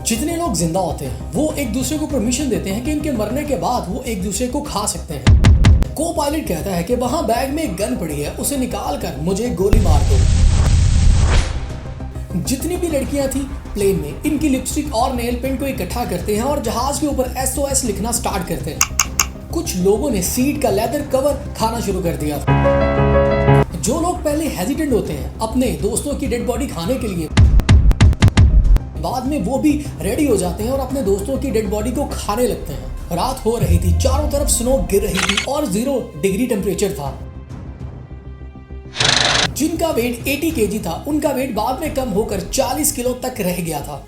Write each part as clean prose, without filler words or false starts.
जितने लोग जिंदा होते हैं वो एक दूसरे को परमिशन देते हैं कि इनके मरने के बाद वो एक दूसरे को खा सकते हैं। को पायलट कहता है कि वहां बैग में एक गन पड़ी है, उसे निकाल कर मुझे गोली मार दो। जितनी भी लड़कियां थी प्लेन में, इनकी लिपस्टिक और नेल पेंट को इकट्ठा करते हैं और जहाज के ऊपर SOS लिखना स्टार्ट करते हैं। कुछ लोगों ने सीट का लेदर कवर खाना शुरू कर दिया था। जो लोग पहले हेजिटेंट होते हैं अपने दोस्तों की डेड बॉडी खाने के लिए, बाद में वो भी रेडी हो जाते हैं और अपने दोस्तों की डेड बॉडी को खाने लगते हैं। रात हो रही थी, चारों तरफ स्नो गिर रही थी और 0 डिग्री टेम्परेचर था। जिनका वेट 80 kg था, उनका वेट बाद में कम होकर 40 किलो तक रह गया था।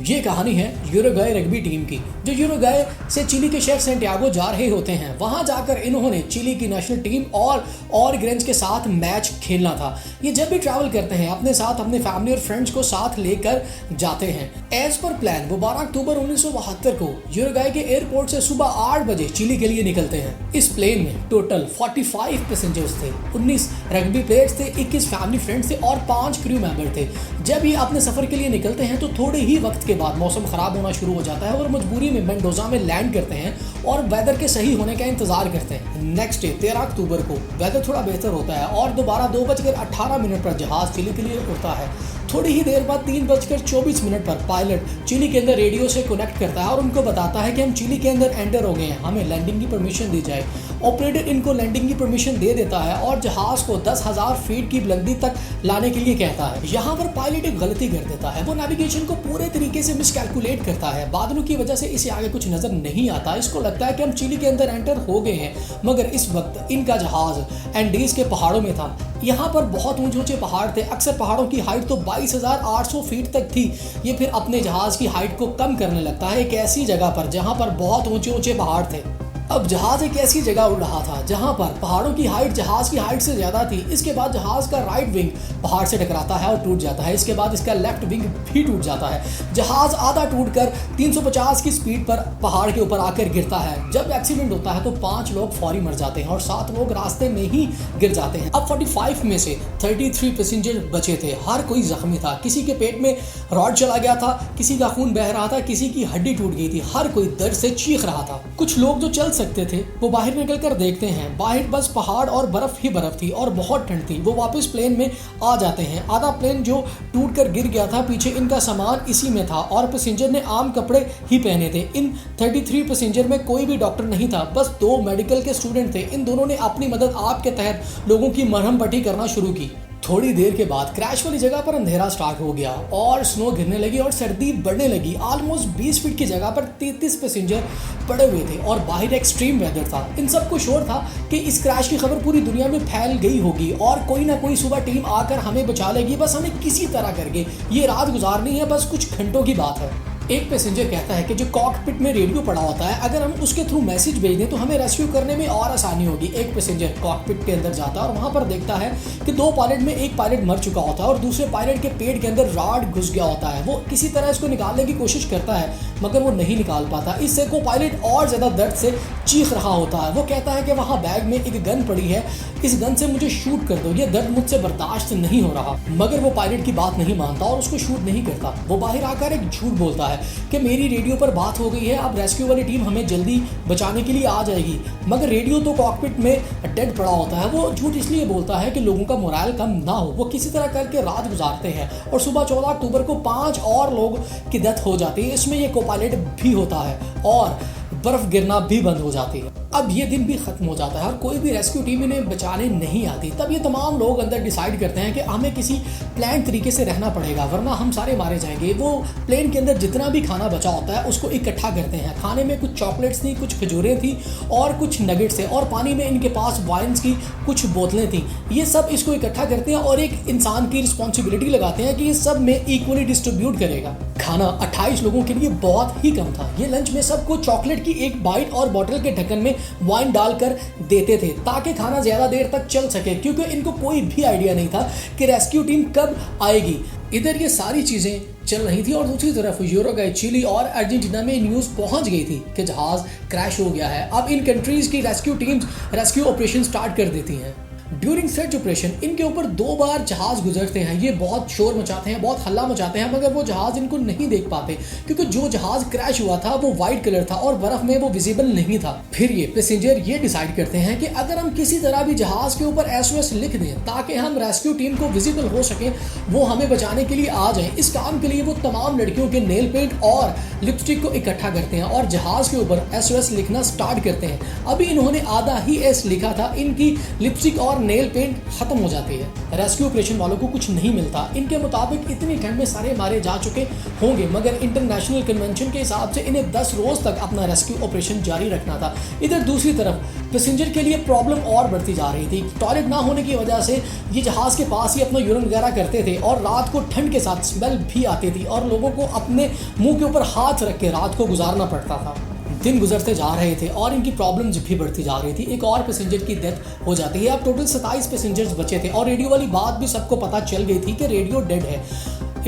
ये कहानी है यूरुग्वे रग्बी टीम की, जो यूरुग्वे से चिली के शहर सैंटियागो जा रहे होते हैं। वहां जाकर इन्होंने चिली की नेशनल टीम और ग्रेंज के साथ मैच खेलना था। ये जब भी ट्रैवल करते हैं अपने साथ अपने फैमिली और फ्रेंड्स को साथ लेकर जाते हैं। एज पर प्लान वो 12 अक्टूबर 1972 को यूरुग्वे के एयरपोर्ट से सुबह 8 बजे चिली के लिए निकलते हैं। इस प्लेन में टोटल 45 पैसेंजर्स थे, 19 रग्बी प्लेयर्स थे, 21 फैमिली फ्रेंड्स थे और 5 क्रू मेंबर थे। जब ये अपने सफर के लिए निकलते हैं तो थोड़े ही वक्त के बाद मौसम खराब होना शुरू हो जाता है और मजबूरी में मेंडोजा में लैंड करते हैं और वेदर के सही होने का इंतजार करते हैं। नेक्स्ट डे 13 अक्टूबर को वेदर थोड़ा बेहतर होता है और दोबारा 2:18 पर जहाज चिली के लिए उड़ता है। थोड़ी ही देर बाद 3:24 पर पायलट चिली के अंदर रेडियो से कनेक्ट करता है और उनको बताता है कि हम चिली के अंदर एंटर हो गए हैं, हमें लैंडिंग की परमिशन दी जाए। ऑपरेटर इनको लैंडिंग की परमिशन दे देता है और जहाज को 10,000 फीट की बुलंदी तक लाने के लिए कहता है। यहाँ पर पायलट एक गलती कर देता है, वो नेविगेशन को पूरे तरीके से मिसकैलकुलेट करता है। बादलों की वजह से इसे आगे कुछ नजर नहीं आता। इसको लगता है कि हम चिली के अंदर एंटर हो गए हैं, मगर इस वक्त इनका जहाज एंडीज के पहाड़ों में था। यहाँ पर बहुत ऊंचे ऊंचे पहाड़ थे, अक्सर पहाड़ों की हाइट तो 22,800 फीट तक थी। ये फिर अपने जहाज की हाइट को कम करने लगता है एक ऐसी जगह पर जहाँ पर बहुत ऊंचे ऊंचे पहाड़ थे। अब जहाज एक ऐसी जगह उड़ रहा था जहां पर पहाड़ों की हाइट जहाज की हाइट से ज्यादा थी। इसके बाद जहाज का राइट विंग पहाड़ से टकराता है और टूट जाता है। इसके बाद इसका लेफ्ट विंग भी टूट जाता है। जहाज आधा टूटकर 350 की स्पीड पर पहाड़ के ऊपर आकर गिरता है। जब एक्सीडेंट होता है तो 5 लोग फौरी मर जाते हैं और 7 लोग रास्ते में ही गिर जाते हैं। अब 45 में से 33 पैसेंजर बचे थे, हर कोई जख्मी था। किसी के पेट में रॉड चला गया था, किसी का खून बह रहा था, किसी की हड्डी टूट गई थी, हर कोई दर्द से चीख रहा था। कुछ लोग जो चल सकते थे वो बाहर निकलकर देखते हैं, बाहर बस पहाड़ और बर्फ ही बर्फ थी और बहुत ठंड थी। वो वापस प्लेन में आ जाते हैं। आधा प्लेन जो टूट कर गिर गया था, पीछे इनका सामान इसी में था और पैसेंजर ने आम कपड़े ही पहने थे। इन 33 पैसेंजर में कोई भी डॉक्टर नहीं था, बस 2 मेडिकल के स्टूडेंट थे। इन दोनों ने अपनी मदद आप के तहत लोगों की मरहम पट्टी करना शुरू की। थोड़ी देर के बाद क्रैश वाली जगह पर अंधेरा स्टार्ट हो गया और स्नो गिरने लगी और सर्दी बढ़ने लगी। ऑलमोस्ट 20 फीट की जगह पर 33 पैसेंजर पड़े हुए थे और बाहर एक्सट्रीम वेदर था। इन सबको श्योर था कि इस क्रैश की खबर पूरी दुनिया में फैल गई होगी और कोई ना कोई सुबह टीम आकर हमें बचा लेगी। बस हमें किसी तरह करके ये रात गुजारनी है, बस कुछ घंटों की बात है। एक पैसेंजर कहता है कि जो कॉकपिट में रेडियो पड़ा होता है, अगर हम उसके थ्रू मैसेज भेज दें तो हमें रेस्क्यू करने में और आसानी होगी। एक पैसेंजर कॉकपिट के अंदर जाता है और वहां पर देखता है कि 2 पायलट में एक पायलट मर चुका होता है और दूसरे पायलट के पेट के अंदर रॉड घुस गया होता है। वो किसी तरह इसको निकालने की कोशिश करता है मगर वो नहीं निकाल पाता। इससे को पायलट और ज्यादा दर्द से चीख रहा होता है। वो कहता है कि वहाँ बैग में एक गन पड़ी है, इस गन से मुझे शूट कर दो, ये दर्द मुझसे बर्दाश्त नहीं हो रहा। मगर वो पायलट की बात नहीं मानता और उसको शूट नहीं करता। वो बाहर आकर एक झूठ बोलता है कि मेरी रेडियो पर बात हो गई है, अब रेस्क्यू वाली टीम हमें जल्दी बचाने के लिए आ जाएगी। मगर रेडियो तो कॉकपिट में डेड पड़ा होता है। वो झूठ इसलिए बोलता है कि लोगों का मोरल कम ना हो। वो किसी तरह करके रात गुजारते हैं और सुबह 14 अक्टूबर को 5 और लोग की डेथ हो जाती है। इसमें ये को पायलट भी होता है और बर्फ गिरना भी बंद हो जाती है। अब ये दिन भी खत्म हो जाता है और कोई भी रेस्क्यू टीम इन्हें बचाने नहीं आती। तब ये तमाम लोग अंदर डिसाइड करते हैं कि हमें किसी प्लान तरीके से रहना पड़ेगा वरना हम सारे मारे जाएंगे। वो प्लेन के अंदर जितना भी खाना बचा होता है उसको इकट्ठा करते हैं। खाने में कुछ चॉकलेट्स थी, कुछ खजूरें थी और कुछ नगेट्स थे और पानी में इनके पास वाइन्स की कुछ बोतलें थी। ये सब इसको इकट्ठा करते हैं और एक इंसान की रिस्पॉन्सिबिलिटी लगाते हैं कि ये सब में इक्वली डिस्ट्रीब्यूट करेगा। खाना 28 लोगों के लिए बहुत ही कम था। ये लंच में सबको चॉकलेट की एक बाइट और बोतल के ढक्कन में वाइन डालकर देते थे ताकि खाना ज्यादा देर तक चल सके, क्योंकि इनको कोई भी आइडिया नहीं था कि रेस्क्यू टीम कब आएगी। इधर ये सारी चीजें चल रही थी और दूसरी तरफ यूरुग्वे, चिली और अर्जेंटीना में न्यूज पहुंच गई थी कि जहाज क्रैश हो गया है। अब इन कंट्रीज की rescue teams rescue operation start कर देती हैं। ड्यूरिंग सर्च ऑपरेशन इनके ऊपर 2 बार जहाज गुजरते हैं। ये बहुत शोर मचाते हैं, बहुत हल्ला मचाते हैं, मगर वो जहाज इनको नहीं देख पाते क्योंकि जो जहाज क्रैश हुआ था वो वाइट कलर था और बर्फ में वो विजिबल नहीं था। फिर ये पैसेंजर ये डिसाइड करते हैं कि अगर हम किसी तरह भी जहाज के ऊपर SOS लिख दें ताकि हम रेस्क्यू टीम को विजिबल हो सके, वो हमें बचाने के लिए आ जाए। इस काम के लिए वो तमाम लड़कियों के नेल पेंट और लिपस्टिक को इकट्ठा करते हैं और जहाज के ऊपर SOS लिखना स्टार्ट करते हैं। अभी इन्होंने आधा ही S लिखा था, इनकी लिपस्टिक और नेल पेंट खत्म हो जाती है। रेस्क्यू ऑपरेशन वालों को कुछ नहीं मिलता। इनके मुताबिक इतनी ठंड में सारे मारे जा चुके होंगे, मगर इंटरनेशनल कन्वेंशन के हिसाब से इन्हें 10 रोज तक अपना रेस्क्यू ऑपरेशन जारी रखना था। इधर दूसरी तरफ पैसेंजर के लिए प्रॉब्लम और बढ़ती जा रही थी। टॉयलेट ना होने की वजह से ये जहाज के पास ही अपना यूरिन वगैरह करते थे और रात को ठंड के साथ स्मेल भी आती थी और लोगों को अपने मुंह के ऊपर हाथ रख के रात को गुजारना पड़ता था। दिन गुजरते जा रहे थे और इनकी प्रॉब्लम्स भी बढ़ती जा रही थी। एक और पैसेंजर की डेथ हो जाती है। अब टोटल 27 पैसेंजर्स बचे थे और रेडियो वाली बात भी सबको पता चल गई थी कि रेडियो डेड है।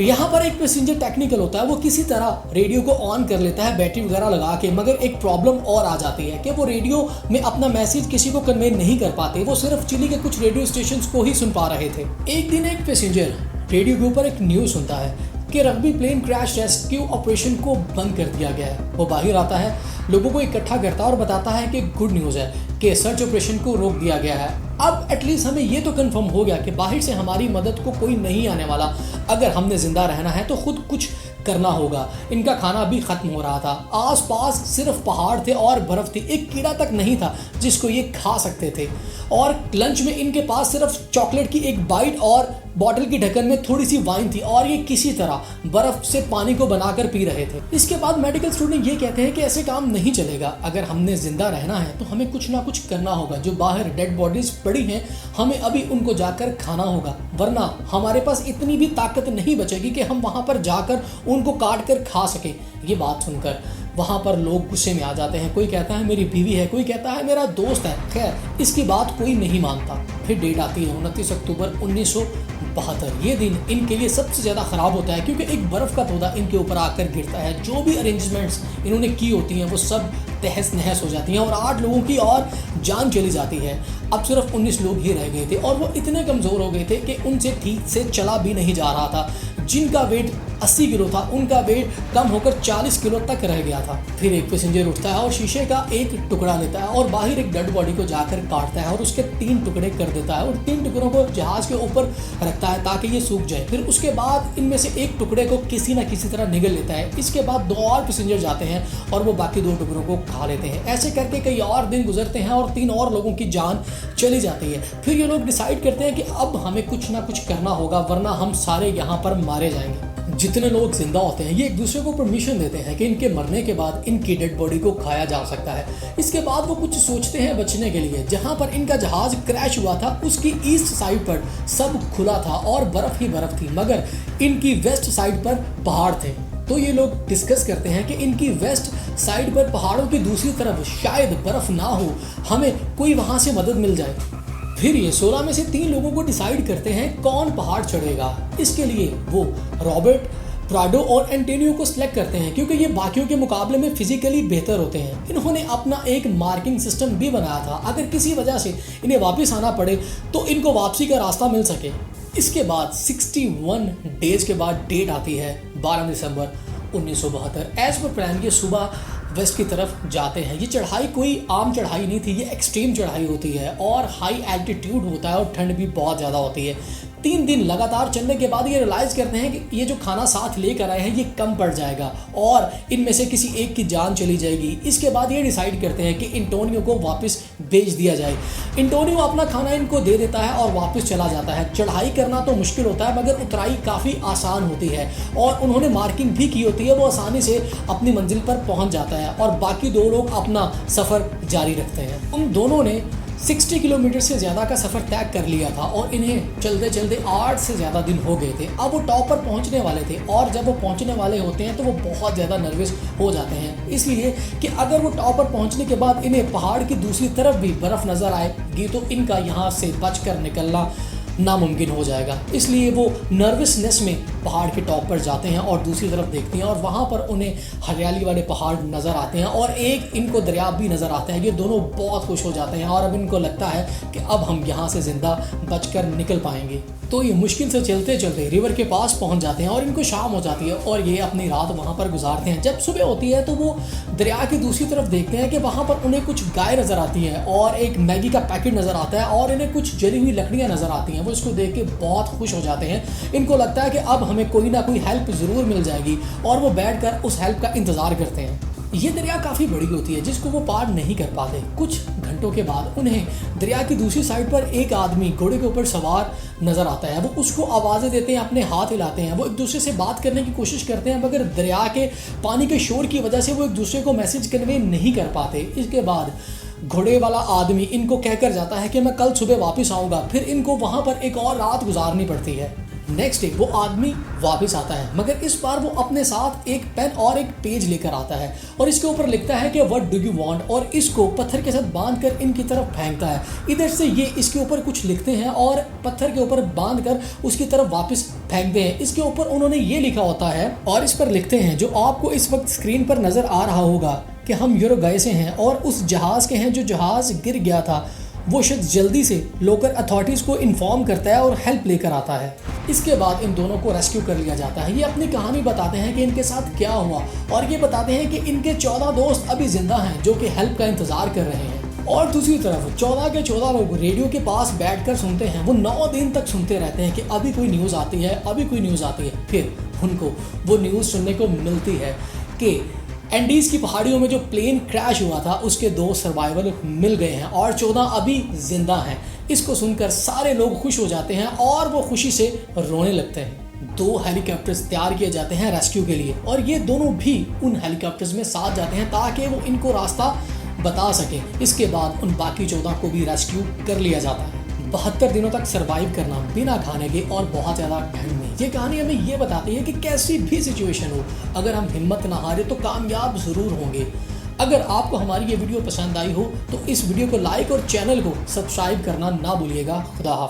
यहाँ पर एक पैसेंजर टेक्निकल होता है, वो किसी तरह रेडियो को ऑन कर लेता है बैटरी वगैरह लगा के, मगर एक प्रॉब्लम और आ जाती है कि वो रेडियो में अपना मैसेज किसी को कन्वे नहीं कर पाते। वो सिर्फ चिली के कुछ रेडियो स्टेशन को ही सुन पा रहे थे। एक दिन एक पैसेंजर रेडियो के ऊपर एक न्यूज़ सुनता है कि rugby plane crash rescue operation को बंद कर दिया गया है। वो बाहर आता है, लोगों को इकट्ठा करता है और बताता है कि गुड न्यूज़ है कि सर्च ऑपरेशन को रोक दिया गया है। अब एटलीस्ट हमें ये तो कंफर्म हो गया कि बाहर से हमारी मदद को कोई नहीं आने वाला। अगर हमने जिंदा रहना है तो खुद कुछ करना होगा। इनका खाना भी खत्म हो रहा था। आसपास सिर्फ पहाड़ थे और बर्फ थी। एक कीड़ा तक नहीं था जिसको ये खा सकते थे और लंच में इनके पास सिर्फ चॉकलेट की एक बाइट और बॉटल की ढक्कन में थोड़ी सी वाइन थी और ये किसी तरह बर्फ से पानी को बनाकर पी रहे थे। इसके बाद मेडिकल स्टूडेंट ये कहते हैं कि ऐसे काम नहीं चलेगा। अगर हमने जिंदा रहना है तो हमें कुछ ना कुछ करना होगा। जो बाहर डेड बॉडीज पड़ी हैं हमें अभी उनको जाकर खाना होगा, वरना हमारे पास इतनी भी ताकत नहीं बचेगी कि हम वहां पर जाकर उनको काट कर खा सके। ये बात सुनकर वहाँ पर लोग गुस्से में आ जाते हैं। कोई कहता है मेरी बीवी है, कोई कहता है मेरा दोस्त है। खैर इसकी बात कोई नहीं मानता। फिर डेट आती है 29 अक्टूबर 1972। ये दिन इनके लिए सबसे ज़्यादा ख़राब होता है क्योंकि एक बर्फ़ का तोदा इनके ऊपर आकर गिरता है। जो भी अरेंजमेंट्स इन्होंने की होती हैं वो सब तहस नहस हो जाती हैं और 8 लोगों की और जान चली जाती है। अब सिर्फ 19 लोग ही रह गए थे और वो इतने कमज़ोर हो गए थे कि उनसे ठीक से चला भी नहीं जा रहा था। जिनका वेट 80 किलो था उनका वेट कम होकर 40 किलो तक रह गया था। फिर एक पैसेंजर उठता है और शीशे का एक टुकड़ा लेता है और बाहर एक डेड बॉडी को जाकर काटता है और उसके 3 टुकड़े कर देता है और 3 टुकड़ों को जहाज के ऊपर रखता है ताकि ये सूख जाए। फिर उसके बाद इनमें से एक टुकड़े को किसी न किसी तरह निगल लेता है। इसके बाद 2 और पैसेंजर जाते हैं और वो बाकी 2 टुकड़ों को खा लेते हैं। ऐसे करके कई और दिन गुजरते हैं और 3 और लोगों की जान चली जाती है। फिर ये लोग डिसाइड करते हैं कि अब हमें कुछ ना कुछ करना होगा वरना हम सारे यहाँ पर मारे जाएंगे। जितने लोग जिंदा होते हैं ये एक दूसरे को परमिशन देते हैं कि इनके मरने के बाद इनकी डेड बॉडी को खाया जा सकता है। इसके बाद वो कुछ सोचते हैं बचने के लिए। जहाँ पर इनका जहाज क्रैश हुआ था उसकी ईस्ट साइड पर सब खुला था और बर्फ ही बर्फ थी, मगर इनकी वेस्ट साइड पर पहाड़ थे। तो ये लोग डिस्कस करते हैं कि इनकी वेस्ट साइड पर पहाड़ों की दूसरी तरफ शायद बर्फ ना हो, हमें कोई वहाँ से मदद मिल जाए। फिर ये 16 में से 3 लोगों को डिसाइड करते हैं कौन पहाड़ चढ़ेगा। इसके लिए वो रॉबर्ट, प्राडो और एंटोनियो को सिलेक्ट करते हैं क्योंकि ये बाकियों के मुकाबले में फिजिकली बेहतर होते हैं। इन्होंने अपना एक मार्किंग सिस्टम भी बनाया था, अगर किसी वजह से इन्हें वापस आना पड़े तो इनको वापसी का रास्ता मिल सके। इसके बाद 61 डेज के बाद डेट आती है 12 दिसंबर 1972। एज पर प्लान ये सुबह वेस्ट की तरफ जाते हैं। ये चढ़ाई कोई आम चढ़ाई नहीं थी, ये एक्सट्रीम चढ़ाई होती है और हाई एल्टीट्यूड होता है और ठंड भी बहुत ज़्यादा होती है। 3 दिन लगातार चलने के बाद ये रियलाइज़ करते हैं कि ये जो खाना साथ लेकर आए हैं ये कम पड़ जाएगा और इनमें से किसी एक की जान चली जाएगी। इसके बाद ये डिसाइड करते हैं कि एंटोनियो को वापस भेज दिया जाए। एंटोनियो अपना खाना इनको दे देता है और वापस चला जाता है। चढ़ाई करना तो मुश्किल होता है मगर उतराई काफ़ी आसान होती है और उन्होंने मार्किंग भी की होती है। वो आसानी से अपनी मंजिल पर पहुंच जाता है और बाकी 2 लोग अपना सफ़र जारी रखते हैं। उन दोनों ने 60 किलोमीटर से ज़्यादा का सफ़र तय कर लिया था और इन्हें चलते चलते 8 से ज़्यादा दिन हो गए थे। अब वो टॉप पर पहुंचने वाले थे और जब वो पहुंचने वाले होते हैं तो वो बहुत ज़्यादा नर्वस हो जाते हैं, इसलिए कि अगर वो टॉप पर पहुंचने के बाद इन्हें पहाड़ की दूसरी तरफ भी बर्फ़ नज़र आएगी तो इनका यहाँ से बचकर निकलना नामुमकिन हो जाएगा। इसलिए वो नर्वसनेस में पहाड़ के टॉप पर जाते हैं और दूसरी तरफ देखते हैं और वहाँ पर उन्हें हरियाली वाले पहाड़ नज़र आते हैं और एक इनको दरिया भी नज़र आता है। ये दोनों बहुत खुश हो जाते हैं और अब इनको लगता है कि अब हम यहाँ से ज़िंदा बचकर निकल पाएंगे। तो ये मुश्किल से चलते चलते रिवर के पास पहुँच जाते हैं और इनको शाम हो जाती है और ये अपनी रात वहाँ पर गुजारते हैं। जब सुबह होती है तो वो दरिया की दूसरी तरफ देखते हैं कि वहाँ पर उन्हें कुछ गाय नज़र आती है और एक मैगी का पैकेट नज़र आता है और इन्हें कुछ जली हुई लकड़ियाँ नज़र आती हैं। वो इसको देख के बहुत खुश हो जाते हैं। इनको लगता है कि अब हमें कोई ना कोई हेल्प ज़रूर मिल जाएगी और वो बैठकर उस हेल्प का इंतज़ार करते हैं। ये दरिया काफ़ी बड़ी होती है जिसको वो पार नहीं कर पाते। कुछ घंटों के बाद उन्हें दरिया की दूसरी साइड पर एक आदमी घोड़े के ऊपर सवार नज़र आता है। वो उसको आवाज़ें देते हैं, अपने हाथ हिलाते हैं, वो एक दूसरे से बात करने की कोशिश करते हैं, मगर दरिया के पानी के शोर की वजह से वो एक दूसरे को मैसेज कन्वे नहीं कर पाते। इसके बाद घोड़े वाला आदमी इनको कहकर जाता है कि मैं कल सुबह वापस आऊँगा। फिर इनको वहाँ पर एक और रात गुजारनी पड़ती है। नेक्स्ट डे वो आदमी वापस आता है, मगर इस बार वो अपने साथ एक पेन और एक पेज लेकर आता है और इसके ऊपर लिखता है कि व्हाट डू यू वांट, और इसको पत्थर के साथ बांधकर इनकी तरफ फेंकता है। इधर से ये इसके ऊपर कुछ लिखते हैं और पत्थर के ऊपर बांधकर उसकी तरफ वापस फेंकते हैं। इसके ऊपर उन्होंने ये लिखा होता है और इस पर लिखते हैं, जो आपको इस वक्त स्क्रीन पर नज़र आ रहा होगा, कि हम यूरुग्वे से हैं और उस जहाज़ के हैं जो जहाज़ गिर गया था। वो शख्स जल्दी से लोकल अथॉरिटीज़ को इन्फॉर्म करता है और हेल्प लेकर आता है। इसके बाद इन दोनों को रेस्क्यू कर लिया जाता है। ये अपनी कहानी बताते हैं कि इनके साथ क्या हुआ और ये बताते हैं कि इनके 14 दोस्त अभी जिंदा हैं जो कि हेल्प का इंतज़ार कर रहे हैं। और दूसरी तरफ 14 के 14 लोग रेडियो के पास बैठकर सुनते हैं। वो 9 दिन तक सुनते रहते हैं कि अभी कोई न्यूज़ आती है, अभी कोई न्यूज़ आती है। फिर उनको वो न्यूज़ सुनने को मिलती है कि एंडीज़ की पहाड़ियों में जो प्लेन क्रैश हुआ था उसके 2 सर्वाइवल मिल गए हैं और 14 अभी जिंदा हैं। इसको सुनकर सारे लोग खुश हो जाते हैं और वो खुशी से रोने लगते हैं। 2 हेलीकॉप्टर्स तैयार किए जाते हैं रेस्क्यू के लिए और ये दोनों भी उन हेलीकॉप्टर्स में साथ जाते हैं ताकि वो इनको रास्ता बता सकें। इसके बाद उन बाकी 14 को भी रेस्क्यू कर लिया जाता है। 72 दिनों तक सरवाइव करना बिना खाने के और बहुत ज़्यादा ठंड में। ये कहानी हमें ये बताती है कि कैसी भी सिचुएशन हो, अगर हम हिम्मत ना हारे तो कामयाब ज़रूर होंगे। अगर आपको हमारी ये वीडियो पसंद आई हो तो इस वीडियो को लाइक और चैनल को सब्सक्राइब करना ना भूलिएगा। खुदा हाफ़िज़।